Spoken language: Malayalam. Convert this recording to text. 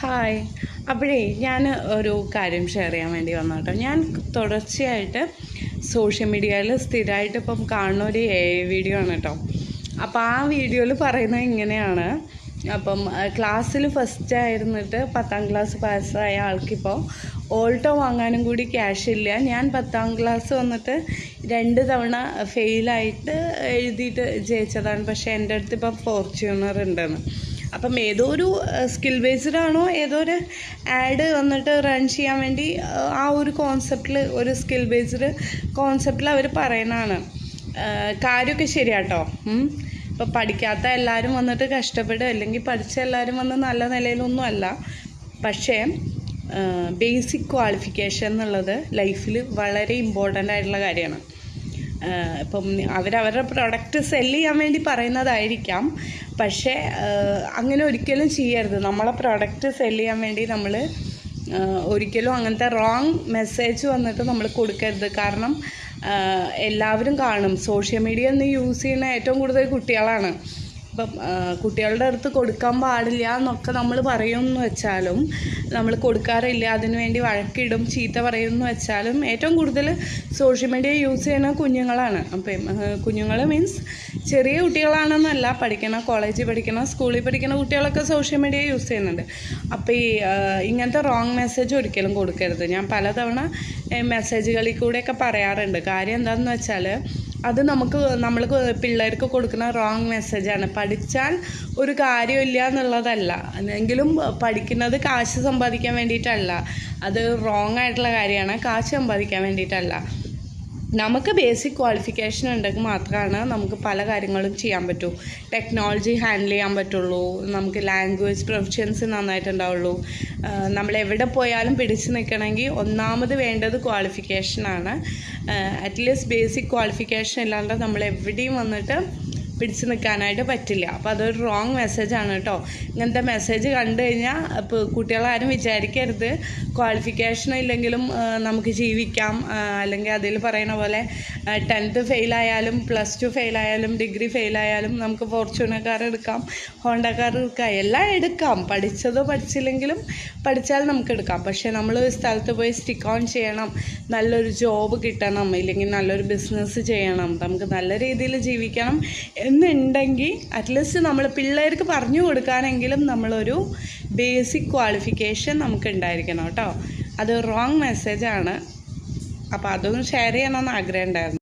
ഹായ്. അപ്പോഴേ ഞാൻ ഒരു കാര്യം ഷെയർ ചെയ്യാൻ വേണ്ടി വന്നു കേട്ടോ. ഞാൻ തുടർച്ചയായിട്ട് സോഷ്യൽ മീഡിയയിൽ സ്ഥിരമായിട്ട് ഇപ്പം കാണുന്ന ഒരു വീഡിയോ ആണ് കേട്ടോ. അപ്പോൾ ആ വീഡിയോയിൽ പറയുന്നത് ഇങ്ങനെയാണ്. അപ്പം ക്ലാസ്സിൽ ഫസ്റ്റ് ആയിരുന്നിട്ട് 10ാം ക്ലാസ് പാസ്സായ ആൾക്കിപ്പോൾ ഓൾട്ടോ വാങ്ങാനും കൂടി ക്യാഷ് ഇല്ല. ഞാൻ 10ാം ക്ലാസ് വന്നിട്ട് 2 തവണ ഫെയിലായിട്ട് എഴുതിയിട്ട് ജയിച്ചതാണ്. പക്ഷേ എൻ്റെ അടുത്ത് ഇപ്പം ഫോർച്യൂണർ ഉണ്ടെന്ന്. അപ്പം ഏതോ ഒരു സ്കിൽ ബേസ്ഡ് ആണോ ഏതോ ഒരു ആഡ് വന്നിട്ട് റൺ ചെയ്യാൻ വേണ്ടി ആ ഒരു കോൺസെപ്റ്റിൽ, ഒരു സ്കിൽ ബേസ്ഡ് കോൺസെപ്റ്റിൽ അവർ പറയുന്നതാണ്. കാര്യമൊക്കെ ശരിയാട്ടോ. ഇപ്പോൾ പഠിക്കാത്ത എല്ലാവരും വന്നിട്ട് കഷ്ടപ്പെടുക, അല്ലെങ്കിൽ പഠിച്ച എല്ലാവരും വന്ന് നല്ല നിലയിലൊന്നും അല്ല. പക്ഷേ ബേസിക് ക്വാളിഫിക്കേഷൻ എന്നുള്ളത് ലൈഫിൽ വളരെ ഇമ്പോർട്ടൻ്റ് ആയിട്ടുള്ള കാര്യമാണ്. ഇപ്പം അവരവരുടെ പ്രൊഡക്റ്റ് സെല്ല് ചെയ്യാൻ വേണ്ടി പറയുന്നതായിരിക്കാം, പക്ഷേ അങ്ങനെ ഒരിക്കലും ചെയ്യരുത്. നമ്മളെ പ്രൊഡക്റ്റ് സെല്ല് ചെയ്യാൻ വേണ്ടി നമ്മൾ ഒരിക്കലും അങ്ങനത്തെ റോങ് മെസ്സേജ് വന്നിട്ട് നമ്മൾ കൊടുക്കരുത്. കാരണം എല്ലാവരും കാണും. സോഷ്യൽ മീഡിയ ഇന്ന് യൂസ് ചെയ്യുന്ന ഏറ്റവും കൂടുതൽ കുട്ടികളാണ്. ഇപ്പം കുട്ടികളുടെ അടുത്ത് കൊടുക്കാൻ പാടില്ല എന്നൊക്കെ നമ്മൾ പറയുമെന്ന് വെച്ചാലും, നമ്മൾ കൊടുക്കാറില്ല, അതിനുവേണ്ടി വഴക്കിടും, ചീത്ത പറയുമെന്ന് വെച്ചാലും ഏറ്റവും കൂടുതൽ സോഷ്യൽ മീഡിയ യൂസ് ചെയ്യുന്ന കുഞ്ഞുങ്ങളാണ്. അപ്പം കുഞ്ഞുങ്ങൾ മീൻസ് ചെറിയ കുട്ടികളാണെന്നല്ല, പഠിക്കണ, കോളേജിൽ പഠിക്കണ, സ്കൂളിൽ പഠിക്കുന്ന കുട്ടികളൊക്കെ സോഷ്യൽ മീഡിയ യൂസ് ചെയ്യുന്നുണ്ട്. അപ്പോൾ ഇങ്ങനത്തെ റോങ് മെസ്സേജ് ഒരിക്കലും കൊടുക്കരുത്. ഞാൻ പലതവണ മെസ്സേജുകളിൽ കൂടെയൊക്കെ പറയാറുണ്ട്. കാര്യം എന്താണെന്ന് വെച്ചാൽ അത് നമ്മൾ പിള്ളേർക്ക് കൊടുക്കുന്ന റോങ് മെസ്സേജാണ്. പഠിച്ചാൽ ഒരു കാര്യമില്ല എന്നുള്ളതല്ല, എങ്കിലും പഠിക്കുന്നത് കാശ് സമ്പാദിക്കാൻ വേണ്ടിയിട്ടല്ല. അത് റോങ് ആയിട്ടുള്ള കാര്യമാണ്. കാശ് സമ്പാദിക്കാൻ വേണ്ടിയിട്ടല്ല. നമുക്ക് ബേസിക് ക്വാളിഫിക്കേഷൻ ഉണ്ടെങ്കിൽ മാത്രമാണ് നമുക്ക് പല കാര്യങ്ങളും ചെയ്യാൻ പറ്റൂ. ടെക്നോളജി ഹാൻഡിൽ ചെയ്യാൻ പറ്റുള്ളൂ, നമുക്ക് ലാംഗ്വേജ് പ്രൊഫഷൻസ് നന്നായിട്ടുണ്ടാവുള്ളൂ. നമ്മൾ എവിടെ പോയാലും പിടിച്ചു നിൽക്കണമെങ്കിൽ ഒന്നാമത് വേണ്ടത് ക്വാളിഫിക്കേഷനാണ്. അറ്റ്ലീസ്റ്റ് ബേസിക് ക്വാളിഫിക്കേഷൻ ഇല്ലാണ്ട് നമ്മൾ എവിടെയും വന്നിട്ട് പിടിച്ചു നിൽക്കാനായിട്ട് പറ്റില്ല. അപ്പോൾ അതൊരു റോങ് മെസ്സേജാണ് കേട്ടോ. ഇങ്ങനത്തെ മെസ്സേജ് കണ്ടു കഴിഞ്ഞാൽ ഇപ്പോൾ കുട്ടികളാരും വിചാരിക്കരുത് ക്വാളിഫിക്കേഷൻ ഇല്ലെങ്കിലും നമുക്ക് ജീവിക്കാം, അല്ലെങ്കിൽ അതിൽ പറയുന്ന പോലെ 10th ഫെയിലായാലും +2 ഫെയിലായാലും ഡിഗ്രി ഫെയിലായാലും നമുക്ക് ഫോർച്യൂണർ കാർ എടുക്കാം, ഹോണ്ട കാർ എടുക്കാം, എല്ലാം എടുക്കാം. പഠിച്ചതോ പഠിച്ചില്ലെങ്കിലും പഠിച്ചാൽ നമുക്ക് എടുക്കാം. പക്ഷേ നമ്മൾ ഒരു സ്ഥലത്ത് പോയി സ്റ്റിക്ക് ഓൺ ചെയ്യണം, നല്ലൊരു ജോബ് കിട്ടണം, ഇല്ലെങ്കിൽ നല്ലൊരു ബിസിനസ് ചെയ്യണം, നമുക്ക് നല്ല രീതിയിൽ ജീവിക്കണം എന്നുണ്ടെങ്കിൽ അറ്റ്ലീസ്റ്റ് നമ്മൾ പിള്ളേർക്ക് പറഞ്ഞു കൊടുക്കാനെങ്കിലും നമ്മളൊരു ബേസിക് ക്വാളിഫിക്കേഷൻ നമുക്ക് ഉണ്ടായിരിക്കണം കേട്ടോ. അത് റോങ് മെസ്സേജാണ്. അപ്പോൾ അതൊന്ന് ഷെയർ ചെയ്യണമെന്ന് ആഗ്രഹം ഉണ്ടായിരുന്നു.